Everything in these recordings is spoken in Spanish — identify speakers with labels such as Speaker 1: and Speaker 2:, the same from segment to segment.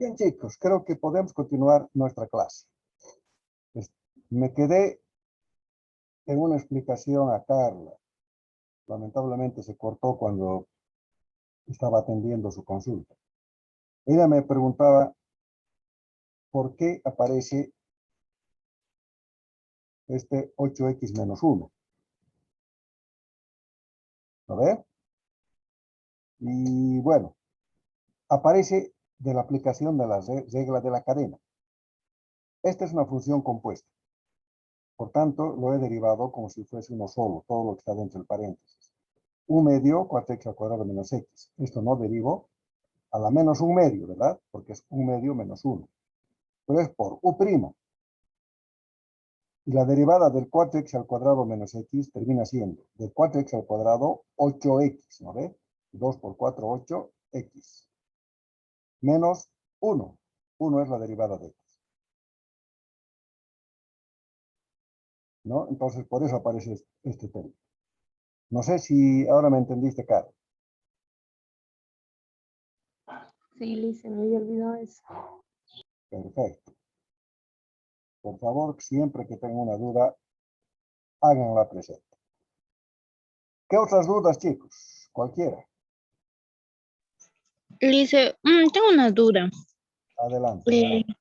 Speaker 1: Bien, chicos, creo que podemos continuar nuestra clase. Me quedé en una explicación a Carla. Lamentablemente se cortó cuando estaba atendiendo su consulta. Ella me preguntaba por qué aparece este 8x menos 1. ¿Lo ve? Y bueno, aparece de la aplicación de las reglas de la cadena. Esta es una función compuesta. Por tanto, lo he derivado como si fuese uno solo, todo lo que está dentro del paréntesis. 1/2, 4x al cuadrado menos x. Esto no derivo a la menos 1/2, ¿verdad? Porque es 1/2 menos 1. Pero es por u'. Y la derivada del 4x al cuadrado menos x termina siendo de 4x al cuadrado 8x, ¿no ve? 2 por 4, 8x. Menos 1. 1 es la derivada de x. ¿No? Entonces, por eso aparece este término. No sé si ahora me entendiste, Carlos.
Speaker 2: Sí, Liz, se me había olvidado eso.
Speaker 1: Perfecto. Por favor, siempre que tengan una duda, háganla presente. ¿Qué otras dudas, chicos? Cualquiera.
Speaker 2: Liz, tengo una duda.
Speaker 1: Adelante,
Speaker 2: Eh,
Speaker 1: adelante.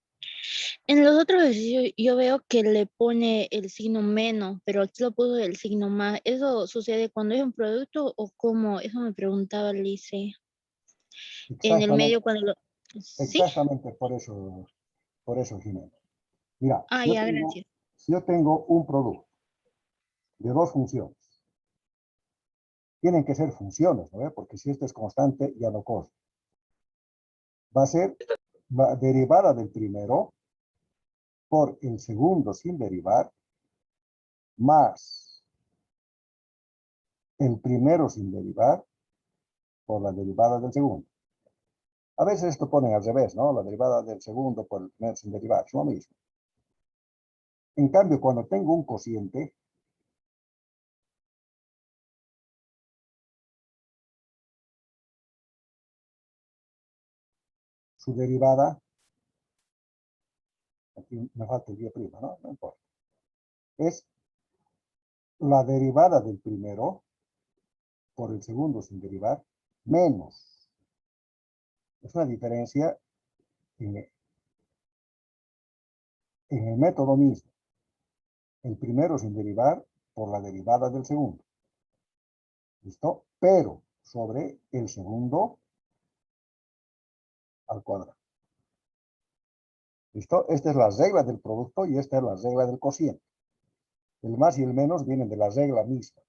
Speaker 2: en los otros ejercicios yo veo que le pone el signo menos, pero aquí lo puso el signo más. ¿Eso sucede cuando es un producto o cómo? Eso me preguntaba Liz. En el
Speaker 1: Exactamente,
Speaker 2: medio cuando lo... ¿Sí?
Speaker 1: exactamente por eso, Jimena. Mira,
Speaker 2: Ah, ya, gracias.
Speaker 1: si yo tengo un producto de dos funciones, tienen que ser funciones, ¿no? Porque si esto es constante, ya no corre. Va a ser la derivada del primero por el segundo sin derivar, más el primero sin derivar por la derivada del segundo. A veces esto ponen al revés, ¿no? La derivada del segundo por el primero sin derivar, es lo mismo. En cambio, cuando tengo un cociente, su derivada, aquí me falta el día prima, ¿no? No importa. Es la derivada del primero por el segundo sin derivar, menos. Es una diferencia en el método mismo. El primero sin derivar por la derivada del segundo. ¿Listo? Pero sobre el segundo al cuadrado. ¿Listo? Esta es la regla del producto y esta es la regla del cociente. El más y el menos vienen de la regla misma.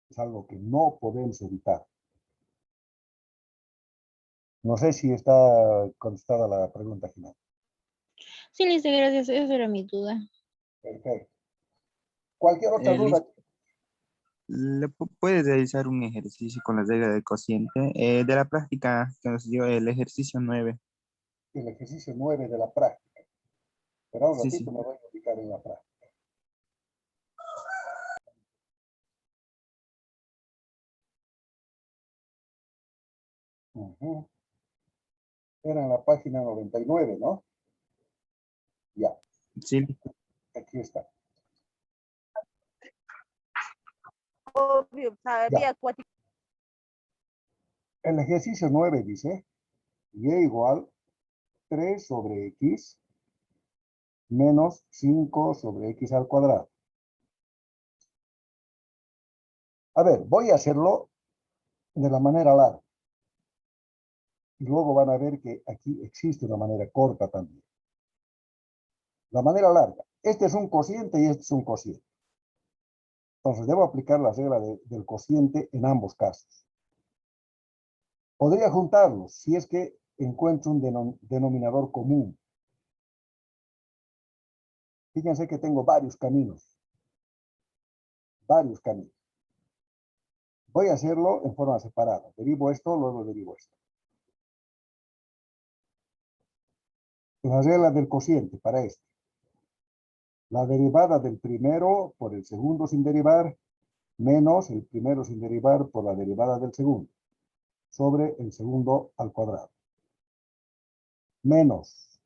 Speaker 1: Es algo que no podemos evitar. No sé si está contestada la pregunta final.
Speaker 2: Sí, Liz, gracias. Esa era mi duda.
Speaker 1: Perfecto. Cualquier otra
Speaker 3: Liz,
Speaker 1: duda.
Speaker 3: ¿puedes realizar un ejercicio con la regla del cociente? De la práctica que nos dio el ejercicio 9.
Speaker 1: El ejercicio 9 de la práctica. Pero un
Speaker 3: Sí,
Speaker 1: ratito
Speaker 3: sí.
Speaker 1: me voy a ubicar en la práctica. Era en la página 99, ¿no? Ya,
Speaker 3: Sí,
Speaker 1: aquí está.
Speaker 4: Obvio, sabía
Speaker 1: Ya. El ejercicio 9 dice, y igual 3 sobre x menos 5 sobre x al cuadrado. A ver, voy a hacerlo de la manera larga. Y luego van a ver que aquí existe una manera corta también. La manera larga. Este es un cociente y este es un cociente. Entonces debo aplicar la regla del cociente en ambos casos. Podría juntarlos si es que encuentro un denominador común. Fíjense que tengo varios caminos. Varios caminos. Voy a hacerlo en forma separada. Derivo esto, luego derivo esto. La regla del cociente para esto. La derivada del primero por el segundo sin derivar, menos el primero sin derivar por la derivada del segundo, sobre el segundo al cuadrado. menos.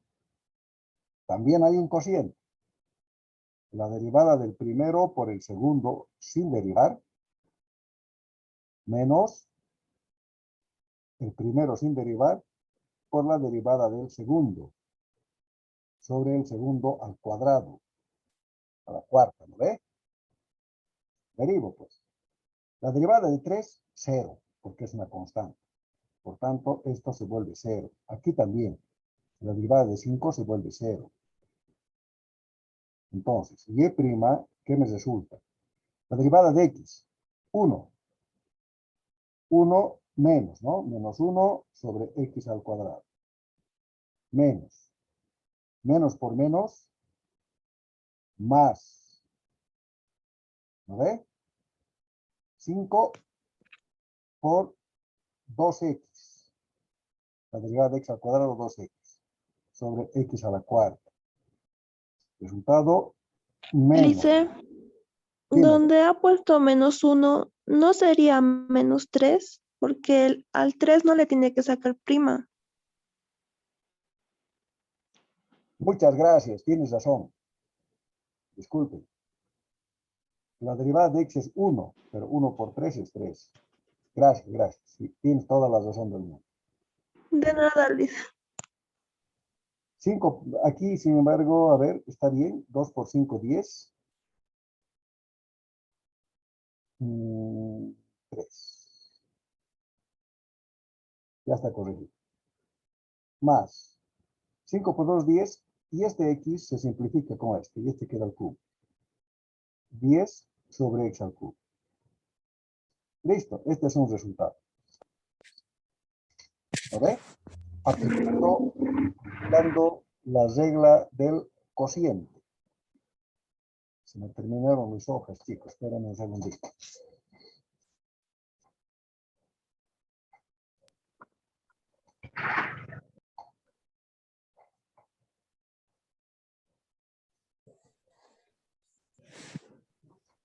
Speaker 1: También hay un cociente. La derivada del primero por el segundo sin derivar, menos el primero sin derivar por la derivada del segundo sobre el segundo al cuadrado, a la cuarta, ¿no ve? Derivo, pues. La derivada de 3, 0, porque es una constante. Por tanto, esto se vuelve 0. Aquí también. La derivada de 5 se vuelve 0. Entonces, y', ¿qué me resulta? La derivada de x, 1. 1 menos, ¿no? Menos 1 sobre x al cuadrado. Menos. Menos por menos, más. ¿No ve? 5 por 2x. La derivada de x al cuadrado, 2x. Sobre x a la cuarta. Resultado, menos.
Speaker 4: Dice,
Speaker 1: Dime.
Speaker 4: donde ha puesto -1, ¿no sería -3? Porque al 3 no le tiene que sacar prima.
Speaker 1: Muchas gracias, tienes razón. Disculpen. La derivada de x es 1, pero 1 por 3 es 3. Gracias, gracias. Sí, tienes toda la razón del mundo.
Speaker 4: De nada, Liz.
Speaker 1: 5, aquí, sin embargo, a ver, está bien. 2 por 5, 10. 3. Ya está corregido. Más 5 por 2, 10. Y este x se simplifica con este. Y este queda al cubo. 10 sobre x al cubo. Listo, este es un resultado. ¿Lo ve? Aplicando la regla del cociente. Se me terminaron mis hojas, chicos. Espérenme un segundito.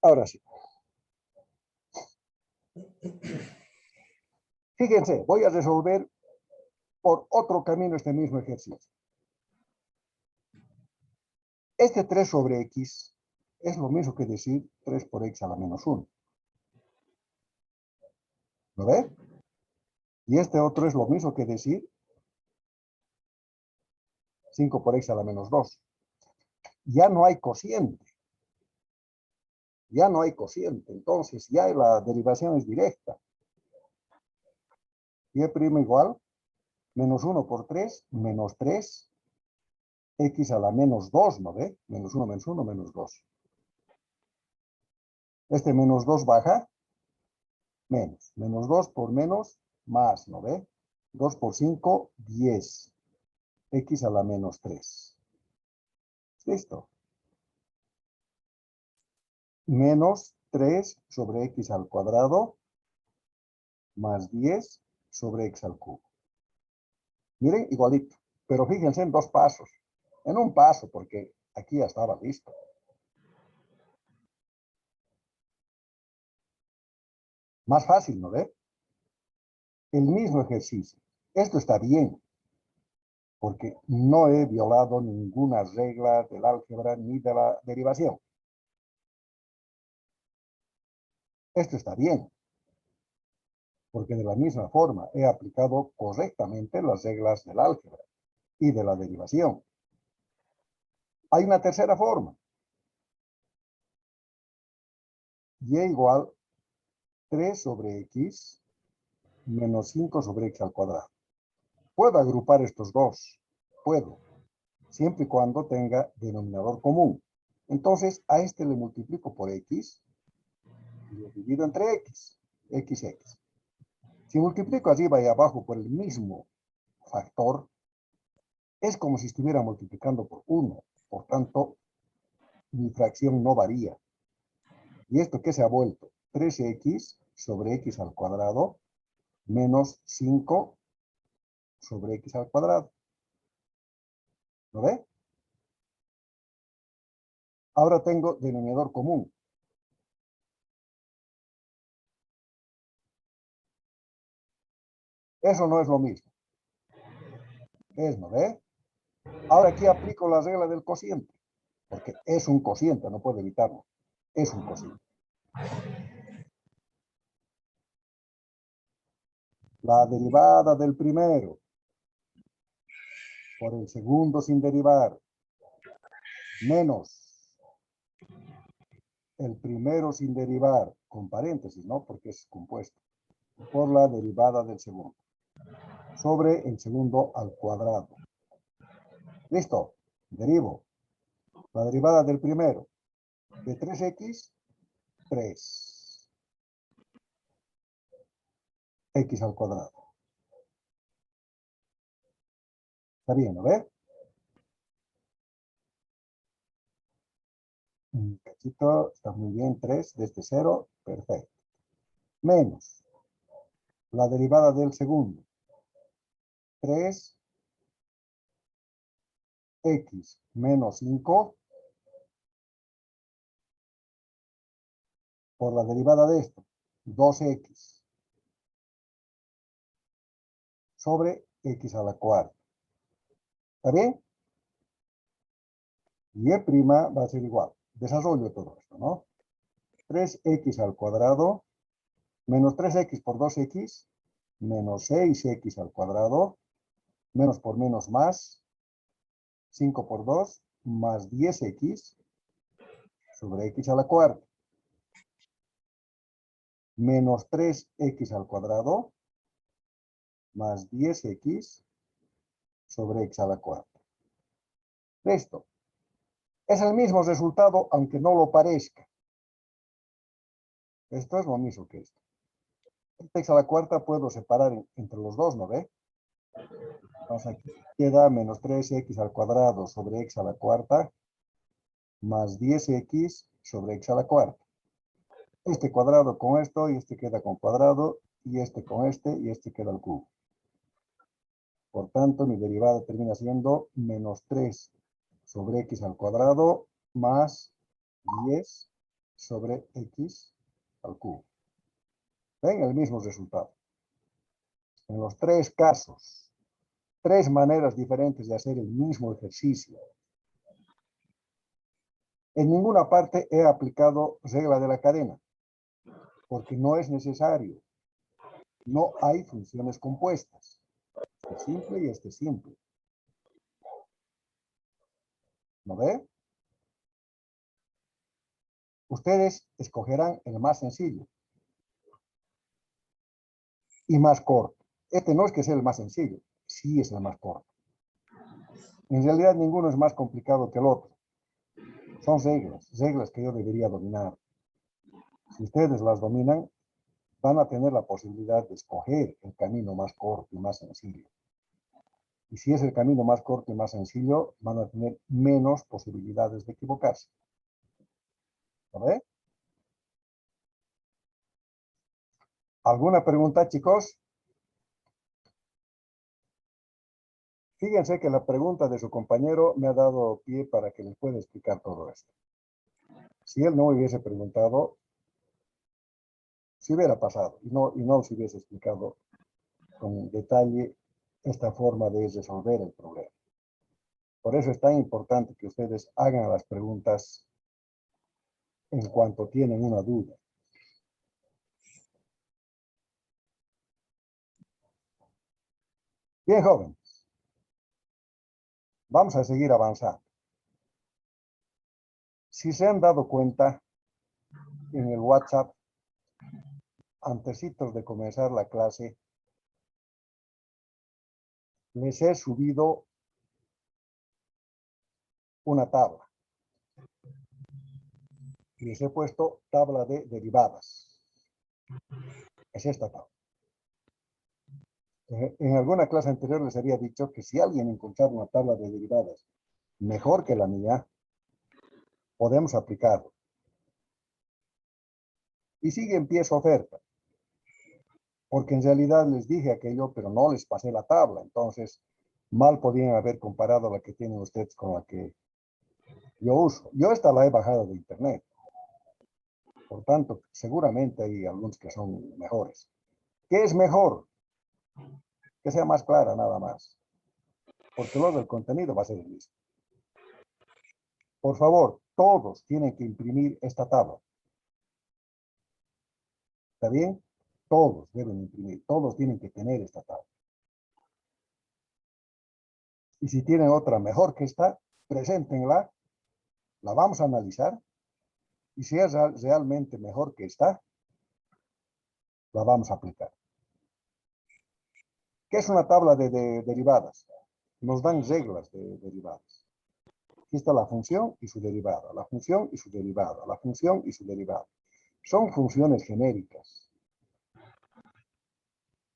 Speaker 1: Ahora sí. Fíjense, voy a resolver por otro camino este mismo ejercicio. Este 3 sobre x es lo mismo que decir 3 por x a la menos 1. ¿Lo ve? Y este otro es lo mismo que decir 5 por x a la menos 2. Ya no hay cociente. Ya no hay cociente. Entonces ya la derivación es directa. Y' igual menos 1 por 3 menos 3 x a la menos 2, ¿no ve? Menos 1 menos 1 menos 2. Este menos 2 baja, menos. Menos 2 por menos, más, ¿no ve? 2 por 5, 10. X a la menos 3. Listo. Menos 3 sobre x al cuadrado, más 10 sobre x al cubo. Miren, igualito. Pero fíjense en dos pasos. En un paso, porque aquí ya estaba listo. Más fácil, ¿no ve? El mismo ejercicio. Esto está bien, porque no he violado ninguna regla del álgebra ni de la derivación. Esto está bien, porque de la misma forma he aplicado correctamente las reglas del álgebra y de la derivación. Hay una tercera forma. Y igual 3 sobre x menos 5 sobre x al cuadrado. Puedo agrupar estos dos. Puedo. Siempre y cuando tenga denominador común. Entonces, a este le multiplico por x y lo divido entre x. X. Si multiplico arriba y abajo por el mismo factor, es como si estuviera multiplicando por 1. Por tanto, mi fracción no varía. ¿Y esto qué se ha vuelto? 3x sobre x al cuadrado menos 5 sobre x al cuadrado. ¿Lo ve? Ahora tengo denominador común. Eso no es lo mismo. ¿No ve? Ahora aquí aplico la regla del cociente, porque es un cociente, no puedo evitarlo. Es un cociente. La derivada del primero por el segundo sin derivar, menos el primero sin derivar, con paréntesis, ¿no? Porque es compuesto, por la derivada del segundo, sobre el segundo al cuadrado. ¿Listo? Derivo. La derivada del primero, de 3x, 3. X al cuadrado. ¿Está bien, no ve? Un cachito, está muy bien, 3 desde 0, perfecto. Menos la derivada del segundo, 3x menos 5 por la derivada de esto, 2x sobre x a la cuarta. ¿Está bien? Y y' va a ser igual. Desarrollo todo esto, ¿no? 3x al cuadrado menos 3x por 2x menos 6x al cuadrado, menos por menos más, 5 por 2 más 10x sobre x a la cuarta, menos 3x al cuadrado más 10x sobre x a la cuarta. Esto es el mismo resultado, aunque no lo parezca. Esto es lo mismo que esto. X a la cuarta puedo separar entre los dos, ¿no ve? Entonces aquí queda menos 3x al cuadrado sobre x a la cuarta más 10x sobre x a la cuarta. Este cuadrado con esto y este queda con cuadrado y este con este y este queda al cubo. Por tanto, mi derivada termina siendo menos 3 sobre x al cuadrado más 10 sobre x al cubo. ¿Ven? El mismo resultado. En los tres casos, tres maneras diferentes de hacer el mismo ejercicio. En ninguna parte he aplicado regla de la cadena, porque no es necesario. No hay funciones compuestas. Este simple y este simple. ¿No ve? Ustedes escogerán el más sencillo y más corto. Este no es que sea el más sencillo, sí es el más corto. En realidad ninguno es más complicado que el otro. Son reglas que yo debería dominar. Si ustedes las dominan, van a tener la posibilidad de escoger el camino más corto y más sencillo. Y si es el camino más corto y más sencillo, van a tener menos posibilidades de equivocarse. ¿Lo ve? ¿Alguna pregunta, chicos? Fíjense que la pregunta de su compañero me ha dado pie para que les pueda explicar todo esto. Si él no hubiese preguntado, se hubiera pasado y no se hubiese explicado con detalle esta forma de resolver el problema. Por eso es tan importante que ustedes hagan las preguntas en cuanto tienen una duda. Bien, jóvenes. Vamos a seguir avanzando. Si se han dado cuenta, en el WhatsApp, antecitos de comenzar la clase, les he subido una tabla. Les he puesto tabla de derivadas. Es esta tabla. En alguna clase anterior les había dicho que si alguien encontrara una tabla de derivadas mejor que la mía, podemos aplicarlo. Y sigue en pie su oferta. Porque en realidad les dije aquello, pero no les pasé la tabla. Entonces, mal podían haber comparado la que tienen ustedes con la que yo uso. Yo esta la he bajado de internet. Por tanto, seguramente hay algunos que son mejores. ¿Qué es mejor? Que sea más clara, nada más. porque lo del contenido va a ser el mismo. Por favor, todos tienen que imprimir esta tabla. ¿Está bien? Todos deben imprimir, todos tienen que tener esta tabla. Y si tienen otra mejor que esta, preséntenla, la vamos a analizar, y si es realmente mejor que esta, la vamos a aplicar. ¿Qué es una tabla de derivadas? Nos dan reglas de derivadas. Aquí está la función y su derivada, la función y su derivada, la función y su derivada. Son funciones genéricas.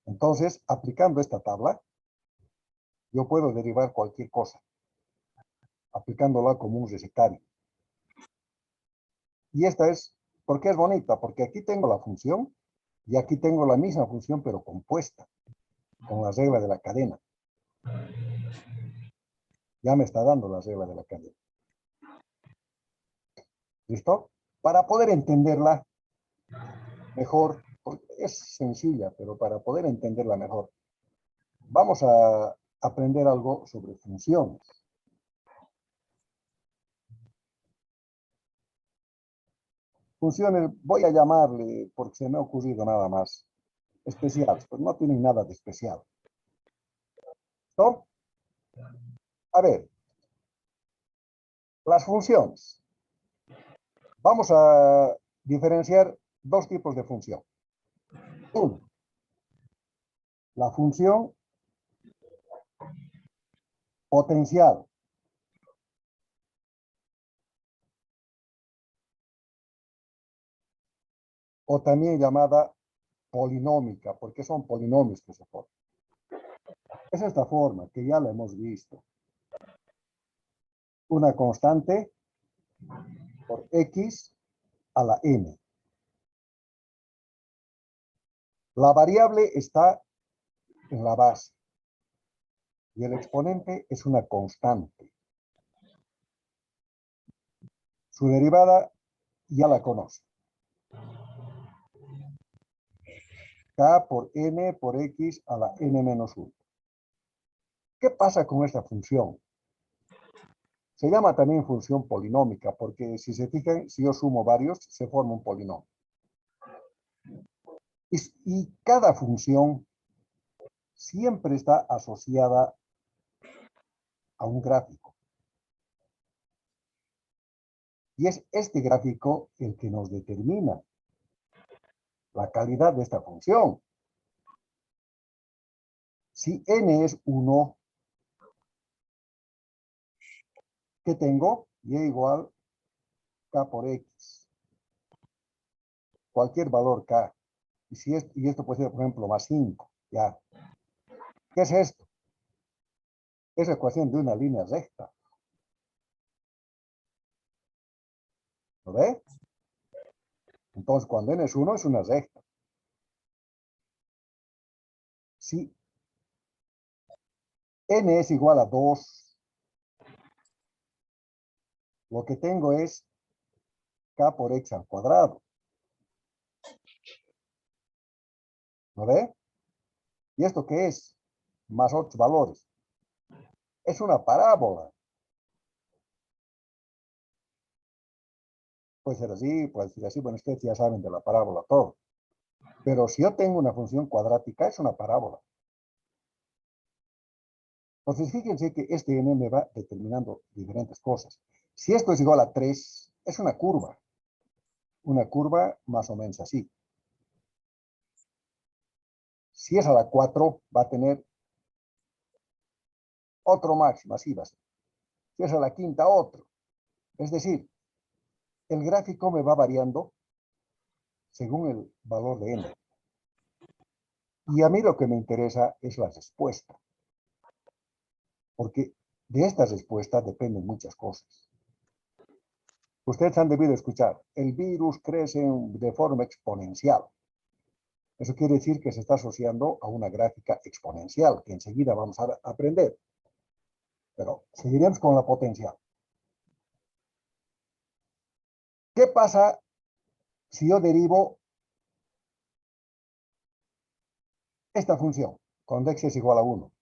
Speaker 1: Entonces, aplicando esta tabla, yo puedo derivar cualquier cosa, aplicándola como un recetario. Y esta es, ¿por qué es bonita? Porque aquí tengo la función y aquí tengo la misma función, pero compuesta, con la regla de la cadena. Ya me está dando la regla de la cadena. ¿Listo? Para poder entenderla mejor, porque es sencilla, pero para poder entenderla mejor, vamos a aprender algo sobre funciones. Funciones, voy a llamarle, porque se me ha ocurrido nada más, especiales, pues no tienen nada de especial. ¿Listo? A ver, las funciones. Vamos a diferenciar dos tipos de función. Uno, la función potencial. O también llamada polinómica, porque son polinomios que se forman. Es esta forma, que ya la hemos visto. Una constante por x a la n. La variable está en la base y el exponente es una constante. Su derivada ya la conoce. K por n por x a la n menos 1. ¿Qué pasa con esta función? Se llama también función polinómica porque si se fijan, si yo sumo varios, se forma un polinomio. Y cada función siempre está asociada a un gráfico. Y es este gráfico el que nos determina la calidad de esta función. Si n es 1, ¿qué tengo? Y igual k por x. Cualquier valor k. Y esto puede ser, por ejemplo, más 5. Ya. ¿Qué es esto? Es la ecuación de una línea recta. ¿Lo ve? Entonces, cuando n es 1, es una recta. Si n es igual a 2, lo que tengo es k por x al cuadrado. ¿Lo ve? ¿Y esto qué es? Más otros valores. Es una parábola. Puede ser así, puede ser así. Bueno, ustedes ya saben de la parábola todo. Pero si yo tengo una función cuadrática, es una parábola. Entonces, fíjense que este n me va determinando diferentes cosas. Si esto es igual a 3, es una curva. Una curva más o menos así. Si es a la 4, va a tener otro máximo, así va a ser. Si es a la quinta, otro. Es decir, el gráfico me va variando según el valor de n. Y a mí lo que me interesa es la respuesta. Porque de esta respuesta dependen muchas cosas. Ustedes han debido escuchar, el virus crece de forma exponencial. Eso quiere decir que se está asociando a una gráfica exponencial, que enseguida vamos a aprender. Pero seguiremos con la potencial. ¿Qué pasa si yo derivo esta función cuando x es igual a 1?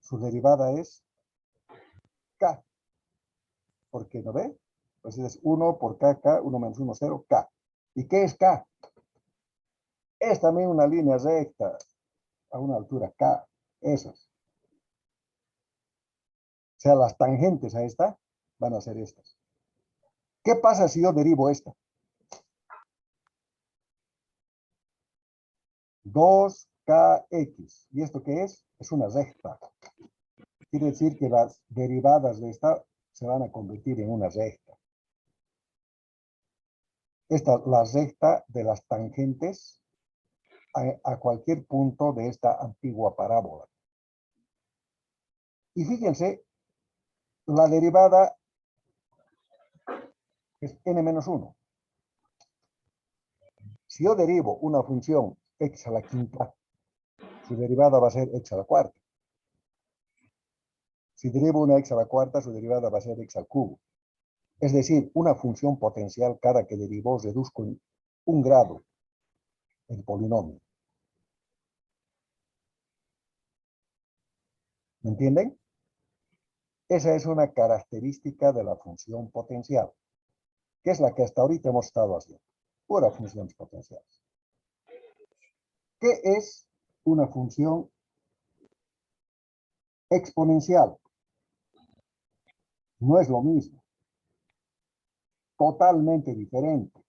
Speaker 1: su derivada es K. ¿Por qué no ve? Pues es 1 por K, 1 menos 1, 0, K. ¿Y qué es K? Es también una línea recta a una altura K. Esas. O sea, las tangentes a esta van a ser estas. ¿Qué pasa si yo derivo esta? 2kx. ¿Y esto qué es? Es una recta. Quiere decir que las derivadas de esta se van a convertir en una recta. Esta es la recta de las tangentes a cualquier punto de esta antigua parábola. Y fíjense, la derivada es n-1. Si yo derivo una función x a la quinta, su derivada va a ser x a la cuarta. Si derivo una x a la cuarta, su derivada va a ser x al cubo. Es decir, una función potencial cada que derivo reduzco en 1 grado el polinomio. ¿Me entienden? Esa es una característica de la función potencial, que es la que hasta ahorita hemos estado haciendo. Pura funciones potenciales. ¿Qué es una función exponencial? No es lo mismo. Totalmente diferente.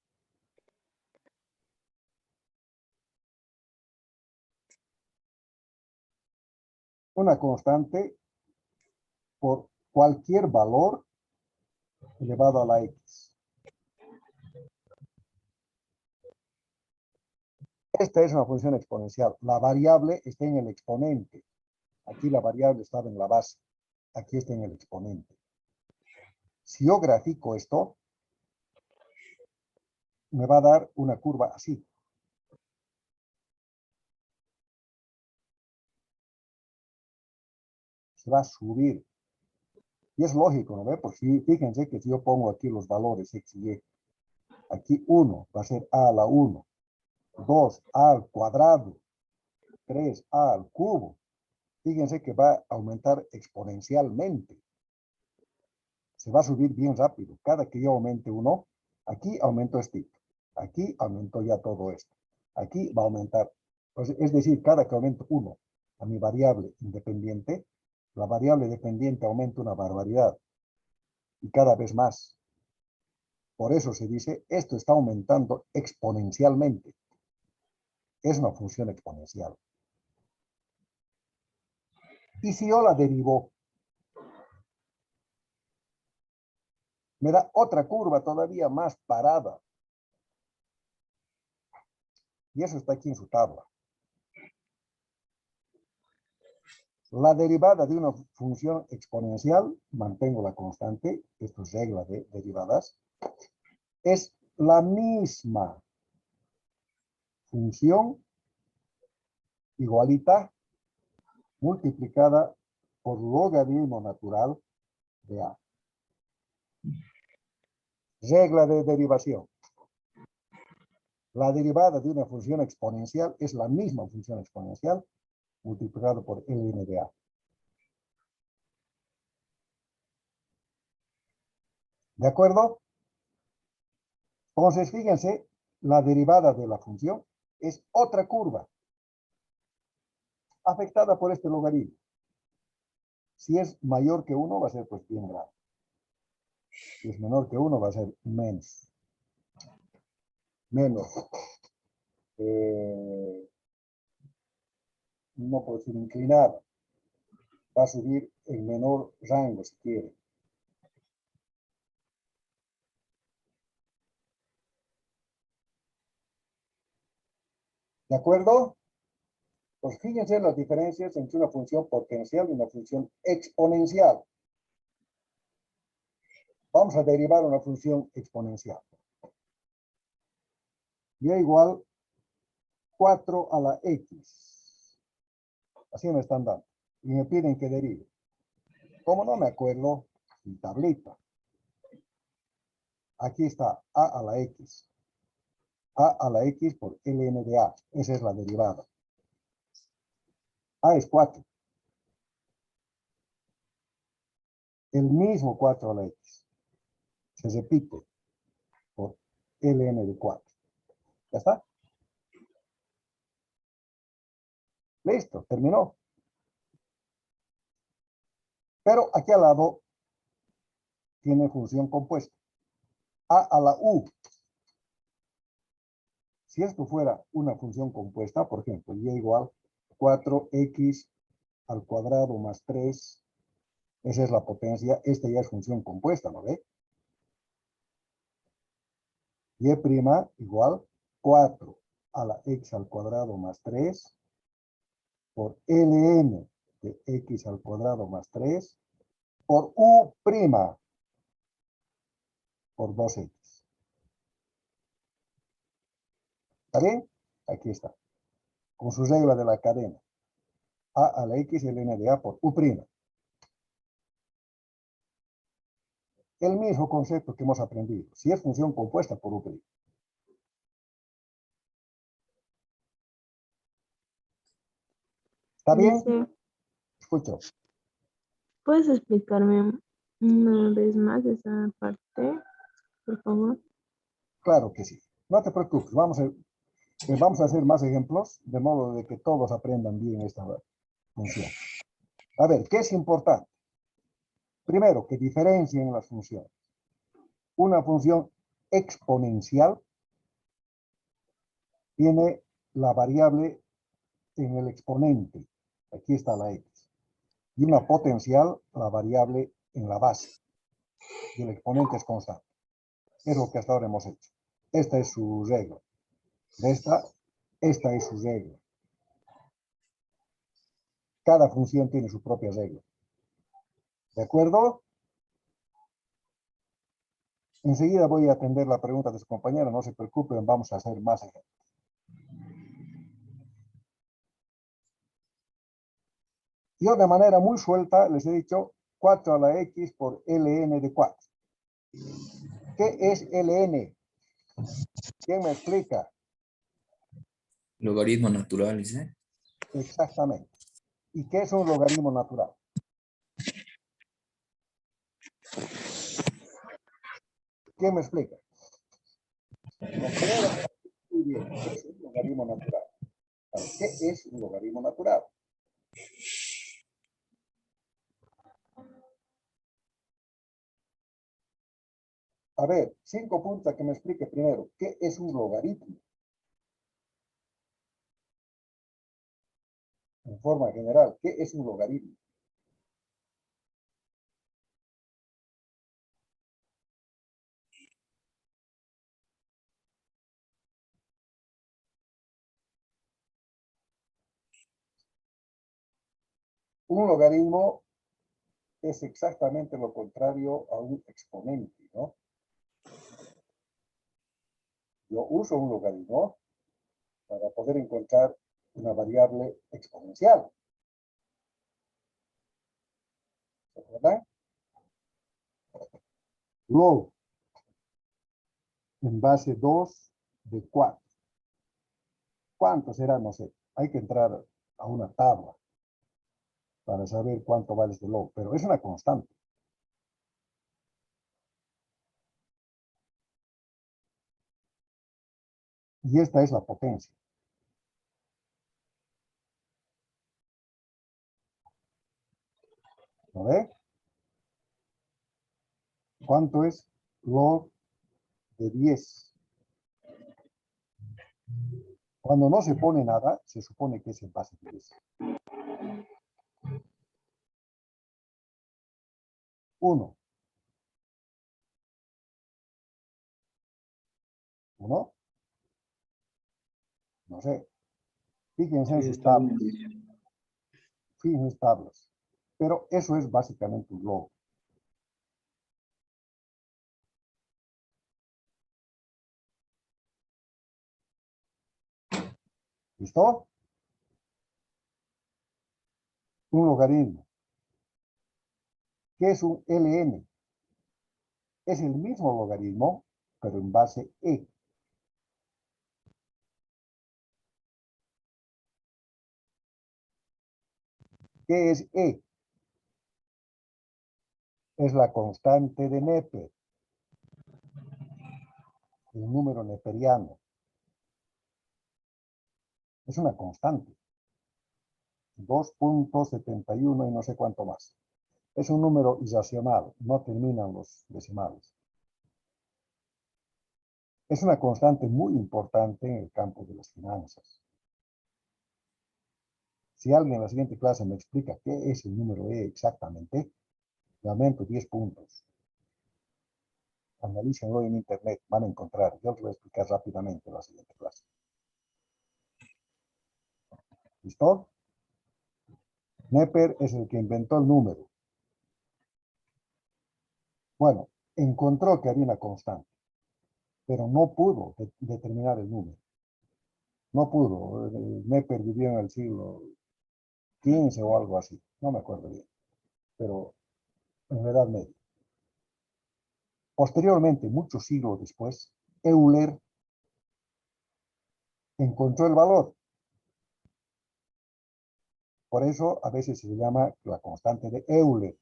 Speaker 1: Una constante por cualquier valor elevado a la x. Esta es una función exponencial. La variable está en el exponente. Aquí la variable estaba en la base. Aquí está en el exponente. Si yo grafico esto, me va a dar una curva así. Se va a subir. Y es lógico, ¿no ve? Pues fíjense que si yo pongo aquí los valores x y y, aquí 1 va a ser a a la 1, 2 a al cuadrado, 3 a al cubo. Fíjense que va a aumentar exponencialmente. Se va a subir bien rápido. Cada que yo aumente 1, aquí aumento este. Aquí aumentó ya todo esto. Aquí va a aumentar. Pues, es decir, cada que aumento 1 a mi variable independiente, la variable dependiente aumenta una barbaridad. Y cada vez más. Por eso se dice, esto está aumentando exponencialmente. Es una función exponencial. Y si yo la derivo, me da otra curva todavía más parada. Y eso está aquí en su tabla. La derivada de una función exponencial, mantengo la constante, esto es regla de derivadas, es la misma función igualita multiplicada por logaritmo natural de A. Regla de derivación. La derivada de una función exponencial es la misma función exponencial multiplicado por ln de A. ¿De acuerdo? Entonces, fíjense, la derivada de la función es otra curva afectada por este logaritmo. Si es mayor que 1, va a ser pues bien grande. Si es menor que 1, va a ser menos. Menos. No puedo decir inclinada. Va a subir en menor rango si quiere. ¿De acuerdo? Pues fíjense las diferencias entre una función potencial y una función exponencial. Vamos a derivar una función exponencial. Y igual 4 a la x. Así me están dando. Y me piden que derive. Como no me acuerdo, mi tablita. Aquí está a a la x. A a la x por ln de A. Esa es la derivada. A es 4. el mismo 4 a la x. Se repite por ln de 4. ¿Ya está? Listo, terminó. Pero aquí al lado tiene función compuesta. A a la u. Si esto fuera una función compuesta, por ejemplo, y igual 4x al cuadrado más 3, esa es la potencia, esta ya es función compuesta, ¿no ve? Y' igual 4 a la x al cuadrado más 3 por ln de x al cuadrado más 3 por u' por 2x. ¿Está bien? Aquí está. Con su regla de la cadena. A a la x ln de a por u'. El mismo concepto que hemos aprendido. Si es función compuesta por u'. ¿Está bien?
Speaker 5: Dice,
Speaker 1: Escucho.
Speaker 5: ¿puedes explicarme una vez más esa parte, por favor?
Speaker 1: Claro que sí. No te preocupes. Vamos a hacer más ejemplos, de modo de que todos aprendan bien esta función. A ver, ¿qué es importante? Primero, que diferencien las funciones. Una función exponencial tiene la variable en el exponente. Aquí está la x. Y una potencial, la variable en la base. Y el exponente es constante. Es lo que hasta ahora hemos hecho. Esta es su regla. De esta es su regla. Cada función tiene su propia regla. ¿De acuerdo? Enseguida voy a atender la pregunta de su compañero. No se preocupen, vamos a hacer más ejemplos. Yo de manera muy suelta les he dicho 4 a la x por ln de 4. ¿Qué es ln? ¿Quién me explica?
Speaker 6: Logaritmos naturales, ¿eh?
Speaker 1: Exactamente. ¿Y qué es un logaritmo natural? ¿Quién me explica? Compañero, muy bien. ¿Qué es un logaritmo natural? ¿Qué es un logaritmo natural? A ver, 5 puntos que me explique primero. ¿Qué es un logaritmo? En forma general, ¿qué es un logaritmo? Un logaritmo es exactamente lo contrario a un exponente, ¿no? Yo uso un logaritmo para poder encontrar una variable exponencial. ¿Se acuerdan? Log en base 2 de 4. ¿Cuánto será? No sé. Hay que entrar a una tabla para saber cuánto vale este log, pero es una constante. Y esta es la potencia. ¿Lo ve? ¿Cuánto es log de 10? Cuando no se pone nada, se supone que es en base de 10. 1. 1. No sé. Fíjense en sus tablas. Fíjense en sus tablas. Pero eso es básicamente un log. ¿Listo? Un logaritmo. ¿Qué es un ln? Es el mismo logaritmo, pero en base e. ¿Qué es e? es la constante de Neper, el número neperiano. Es una constante. 2.71 y no sé cuánto más. Es un número irracional, no terminan los decimales. Es una constante muy importante en el campo de las finanzas. Si alguien en la siguiente clase me explica qué es el número E exactamente, le aumento 10 puntos. Analícenlo en internet, van a encontrar. Yo les voy a explicar rápidamente en la siguiente clase. ¿Listo? Neper es el que inventó el número. Bueno, encontró que había una constante, pero no pudo determinar el número. No pudo. Neper vivió en el siglo XV o algo así. No me acuerdo bien. Pero en la Edad Media. Posteriormente, muchos siglos después, Euler encontró el valor. Por eso a veces se llama la constante de Euler.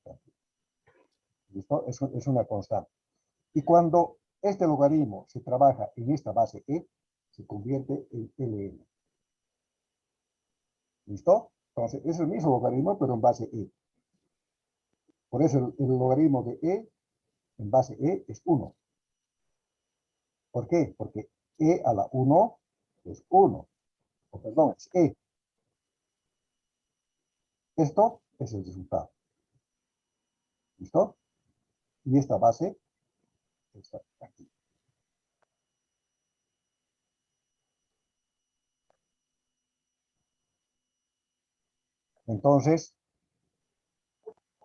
Speaker 1: ¿Listo? Es una constante. Y cuando este logaritmo se trabaja en esta base E, se convierte en Ln. ¿Listo? Entonces, es el mismo logaritmo, pero en base E. Por eso el logaritmo de E en base E es 1. ¿Por qué? Porque E a la 1 es 1. O perdón, es E. Esto es el resultado. ¿Listo? Y esta base está aquí. Entonces,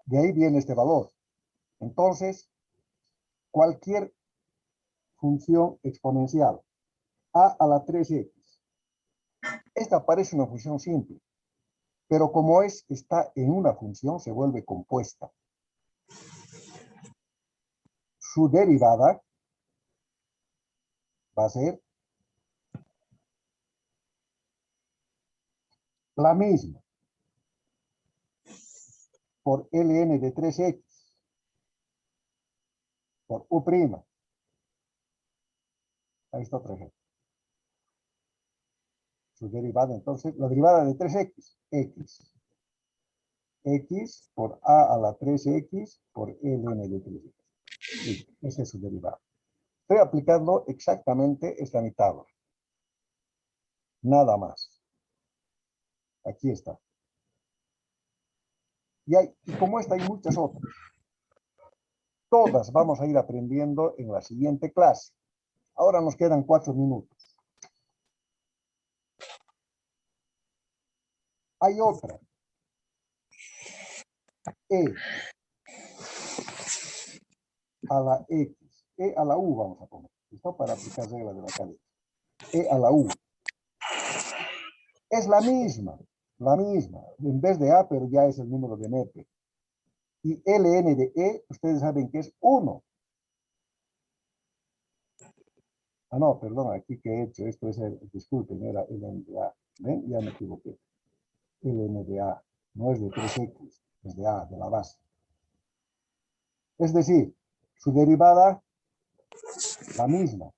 Speaker 1: de ahí viene este valor. Entonces, cualquier función exponencial a la 3x. Esta parece una función simple, pero como está en una función, se vuelve compuesta. Su derivada va a ser la misma por ln de 3x por u'. Ahí está otro ejemplo. Su derivada, entonces, la derivada de 3x, x. X por a la 3x por ln de 3x. Sí, esa es su derivada. Estoy aplicando exactamente esta mi tabla. Nada más. Aquí está. Y como esta hay muchas otras. Todas vamos a ir aprendiendo en la siguiente clase. Ahora nos quedan 4 minutos. Hay otra. E a la X. E a la U vamos a poner. ¿Listo? Para aplicar reglas de la cadena. E a la U. Es la misma. La misma. En vez de A, pero ya es el número de Neper. Y ln de E, ustedes saben que es 1. Ah, no, perdón, aquí que he hecho, esto es disculpen, era ln de A. ¿Ven? Ya me equivoqué. ln de A, no es de 3x, es de A, de la base. Es decir, su derivada, la misma.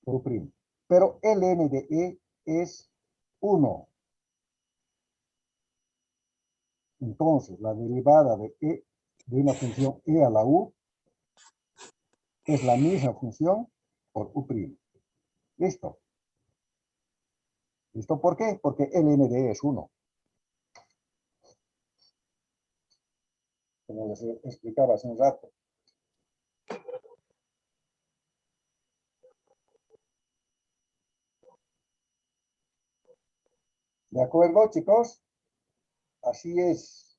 Speaker 1: Por primo. Pero ln de E es 1. Entonces, la derivada de E de una función E a la U es la misma función por U'. ¿Listo? ¿Listo? ¿Por qué? Porque ln de E es 1. Como les explicaba hace un rato. ¿De acuerdo, chicos? Así es.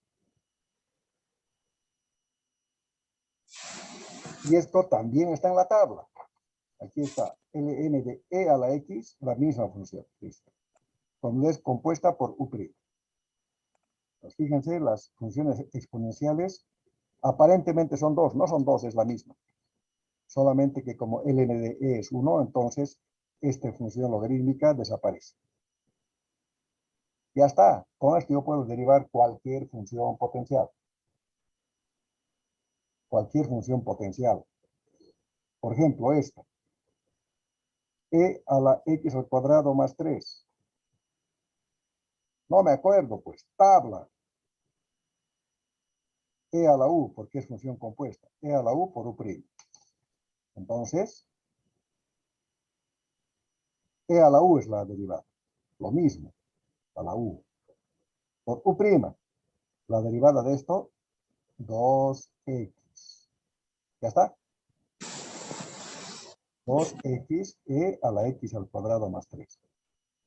Speaker 1: Y esto también está en la tabla. Aquí está ln de E a la X, la misma función. Listo. Cuando es compuesta por U'. Pues fíjense, las funciones exponenciales aparentemente son 2, no son 2, es la misma. Solamente que como ln de E es 1, entonces esta función logarítmica desaparece. Ya está. Con esto yo puedo derivar cualquier función potencial. Cualquier función potencial. Por ejemplo, esta. E a la x al cuadrado más 3. No me acuerdo, pues. Tabla. E a la u, porque es función compuesta. E a la u por u'. Entonces, e a la u es la derivada. Lo mismo, a la u. Por u'. La derivada de esto, 2x. ¿Ya está? 2x e a la x al cuadrado más 3.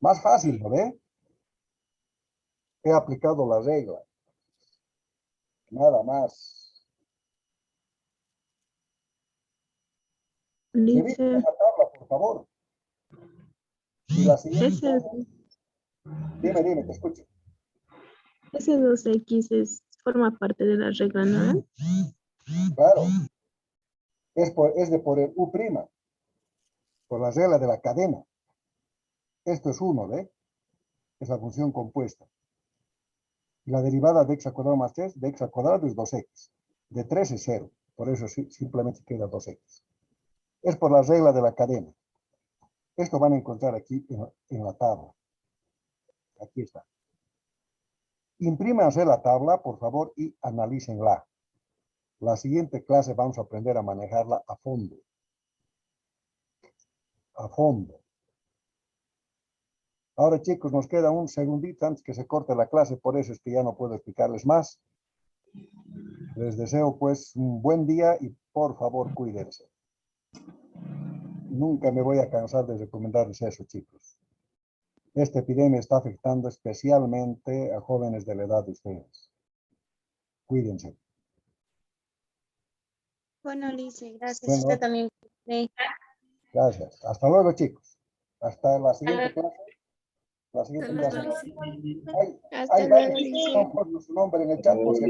Speaker 1: Más fácil, ¿no ve? He aplicado la regla. Nada más. Revisen
Speaker 5: Dice,
Speaker 1: esa tabla, por favor. Y la siguiente.
Speaker 5: ese,
Speaker 1: Dime, te escucho.
Speaker 5: ese 2x forma parte de la regla, ¿no?
Speaker 1: Claro. Es de por el u'. Por la regla de la cadena. Esto es 1, ¿ve? Es la función compuesta. Y la derivada de x al cuadrado más 3, de x al cuadrado es 2x. De 3 es 0. Por eso simplemente queda 2x. Es por la regla de la cadena. Esto van a encontrar aquí en la tabla. Aquí está. Imprímanse la tabla, por favor, y analícenla. La siguiente clase vamos a aprender a manejarla a fondo. A fondo. Ahora, chicos, nos queda un segundito antes que se corte la clase, por eso es que ya no puedo explicarles más. Les deseo, pues, un buen día y, por favor, cuídense. Nunca me voy a cansar de recomendarles eso, chicos. Esta epidemia está afectando especialmente a jóvenes de la edad de ustedes. Cuídense.
Speaker 2: Bueno, Lice, gracias.
Speaker 1: Bueno.
Speaker 2: Usted también.
Speaker 1: Gracias. Hasta luego, chicos. Hasta la siguiente clase. La siguiente clase.
Speaker 2: Hasta
Speaker 1: Hay
Speaker 2: luego,
Speaker 1: varios que
Speaker 2: Lice.
Speaker 1: no han puesto su nombre en el chat, por si